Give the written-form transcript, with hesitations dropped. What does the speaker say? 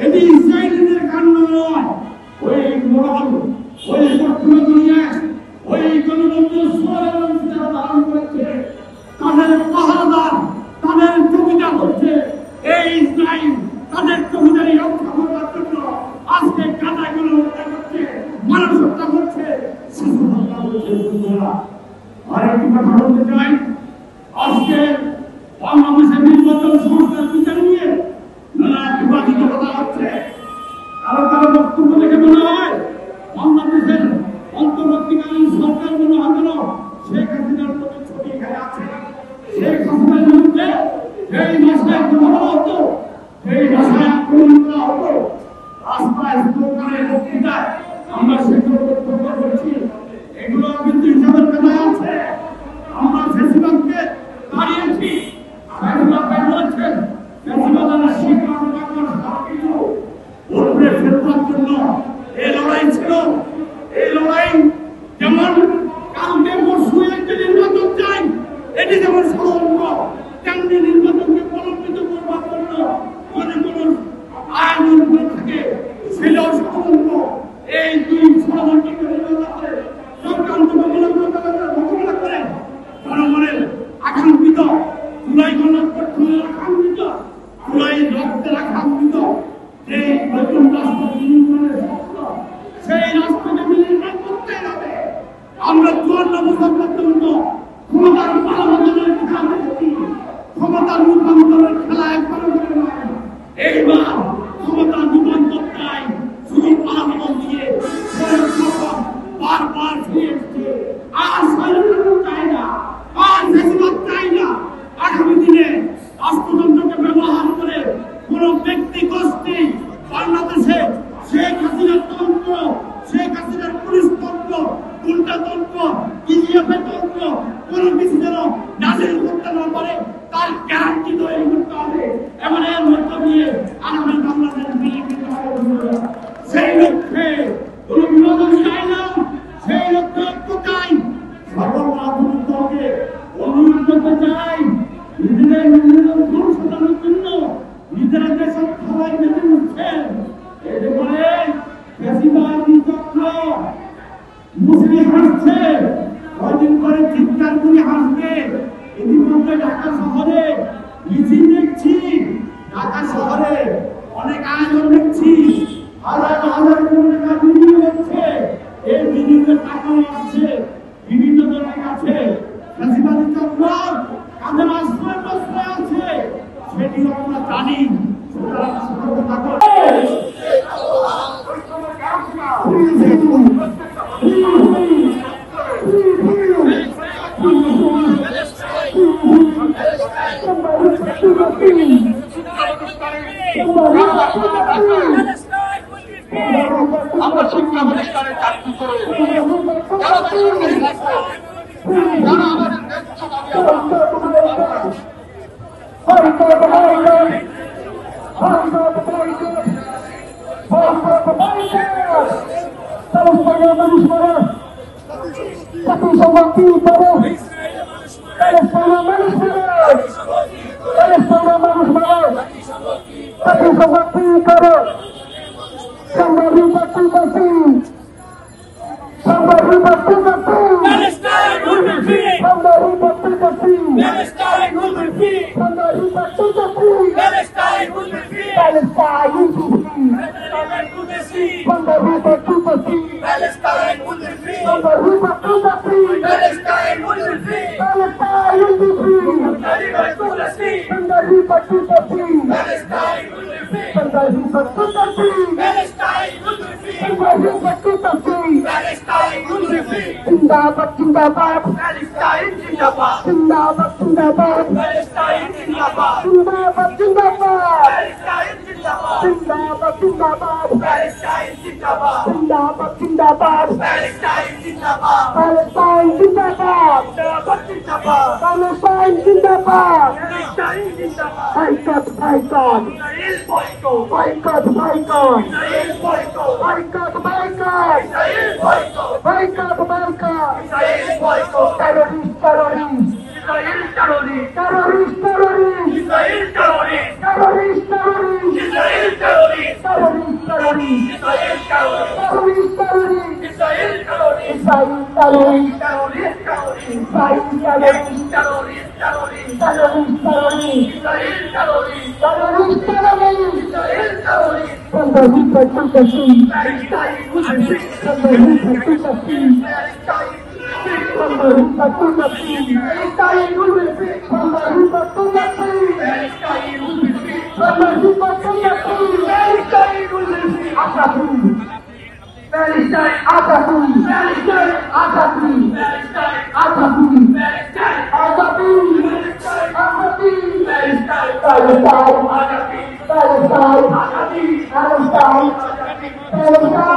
এটি ইসরায়েলের কাণ্ড নয়, ওই মহান ওই পশ্চিমা দুনিয়ায় ওই গণতন্ত্র যারা ধারণ করেছে তাদের পাহারাদার, তাদের জমিদার হচ্ছে এই ইসরায়েল। তাদের জমিদারি রক্ষা করার জন্য আজকে কাটাগুলো হত্যা করছে, মানুষ হত্যা করছে, শিশু হত্যা করছে। আরেকটি কথা বলতে চাই, আজকে বাংলাদেশের নির্বাচন সংস্কার বিচার নিয়ে নানা বিবাদিত কথা হচ্ছে। কারো কারো বক্তব্য দেখে মনে হয় বাংলাদেশের অন্তর্বর্তীকালীন সরকার মনে হয় যেন শেখ হাসিনার প্রতি ছবি এখানে আছে। শেখ হাসিনার বিরুদ্ধে যেই ভাষায় কথা হতো, সেই ভাষায় আক্রমণ করা হতো, রাস্তায় স্লোগানের বক্তৃতায় আমরা সেগুলো বক্তব্য করছি। এগুলো কিন্তু হিসাবের কথায় আছে। আমরা ফেসিবাদকে দাঁড়িয়েছি, ফেসিবাদ বলেছেন ফেসিবাদের শিকার সবকিছু উপরে ফেরবার জন্য এই লড়াই ছিল। এই লড়াই যেমন কালকে পরশু একটি নির্বাচন চাই, এটি যেমন ষড়যন্ত্র, তেমনি নির্বাচনকে প্রলম্বিত করবার জন্য মনে কোন আয়োজন করে থাকে, সেটাও ষড়যন্ত্র। এই দুই ষড়যন্ত্রকে নির্বাচনে চক্রান্ত মোকাবিলা করে জনগণের আকাঙ্ক্ষিত জুলাই গণঅভ্যুত্থানের আকাঙ্ক্ষিত জুলাই রক্তের আকাঙ্ক্ষিত যে নতুন রাষ্ট্র নির্মাণের স্বপ্ন, সেই রাষ্ট্রকে নির্মাণ করতে হবে। আমরা 54 বছর পর্যন্ত ক্ষমতার পালাবদলের খেলা দেখেছি, ক্ষমতার রূপান্তরের খেলা একবারও করে নয়। এইবার ক্ষমতার রূপান্তর চাই, শুধু পালাবদল দিয়ে বারবার ফিরে এসছে। আর স্বাধীনতা চাই না, আর ফেসিবাদ চাই না। আগামী দিনে রাষ্ট্রতন্ত্রকে ব্যবহার করে কোন ব্যক্তি গোষ্ঠী বাংলাদেশে শেখ হাসিনার তন্ত্র, শেখ হাসিনার পুলিশ তন্ত্র, উল্টা তন্ত্র, ইজিএফের তন্ত্র কোন কিছু যেন নাজিল করতে না পারে, তার গ্যারান্টি তৈরি করতে হবে। এমন এর মধ্য দিয়ে আগামী বাংলাদেশ বিজেপি সেই লক্ষ্যে কোন বিনোদন চাই না, সেই লক্ষ্যে ঐক্য চাই। সকল রাজনৈতিক দলকে অনুরোধ করতে চাই, নিজেদের সংশোধনের জন্য নিজেরা যেসব খাবার বেঁচে উঠছেন, এতে করে বেশিরভাগই চক্র মুসলিম হাসছে, কদিন করে চিৎকার করে হাসবে। ইতিমধ্যে ঢাকা শহরে মিছিল দেখছি, ঢাকা শহরে অনেক আয়োজন দেখছি, হাজার হাজার কোটি টাকা বিনিয়োগ হচ্ছে। এই বিনিয়োগের টাকা আসছে বিভিন্ন জনের কাছে। বেশিরভাগই চক্র কাদের আশ্রয় প্রশ্রয় আছে সেটিও আমরা জানি। সুতরাং সতর্ক থাকুন। আমরা শিক্ষা প্রতিষ্ঠানের চাকরি করে যারা আমাদের जिंदाबाद जिंदाबाद पैलेस्टाइन जिंदाबाद जिंदाबाद जिंदाबाद पैलेस्टाइन जिंदाबाद जिंदाबाद जिंदाबाद पैलेस्टाइन जिंदाबाद जिंदाबाद जिंदाबाद पैलेस्टाइन जिंदाबाद जिंदाबाद जिंदाबाद पैलेस्टाइन जिंदाबाद पैलेस्टाइन जिंदाबाद पैलेस्टाइन जिंदाबाद boycott boycott boycott boycott boycott boycott boycott boycott terrorist terrorist terrorist terrorist terrorist terrorist terrorist terrorist terrorist Israel terrorist terrorist Israel terrorist terrorist from the Hooper to the sea from the Hooper to the sea from the Hooper to the sea from the Hooper to the sea from the Hooper to the sea Palestine Azadi Palestine Azadi Azadi Azadi Azadi Palestine Palestine Palestine Palestine